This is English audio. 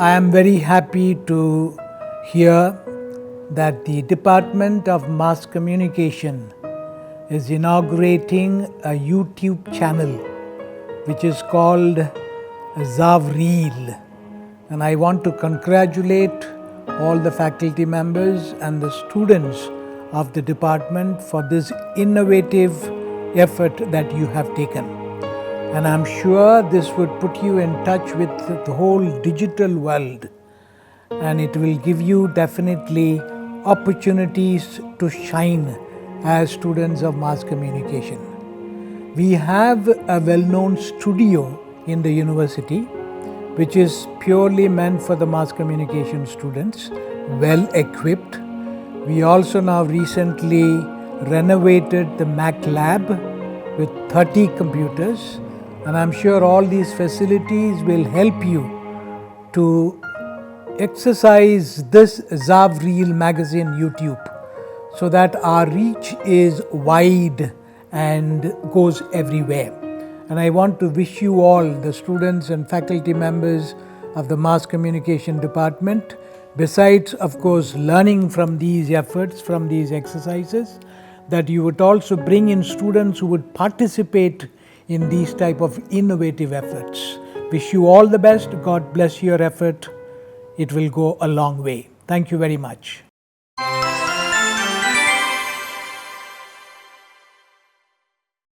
I am very happy to hear that the Department of Mass Communication is inaugurating a YouTube channel which is called Xav-Reel, and I want to congratulate all the faculty members and the students of the department for this innovative effort that you have taken. And I'm sure this would put you in touch with the whole digital world, and it will give you definitely opportunities to shine as students of mass communication. We have a well-known studio in the university which is purely meant for the mass communication students, well equipped. We also now recently renovated the Mac lab with 30 computers, and I'm sure all these facilities will help you to exercise this Xav-Reel magazine YouTube so that our reach is wide and goes everywhere. And I want to wish you all, the students and faculty members of the Mass Communication Department, besides of course learning from these efforts, from these exercises, that you would also bring in students who would participate in these type of innovative efforts. Wish you all the best. God bless your effort. It will go a long way. Thank you very much.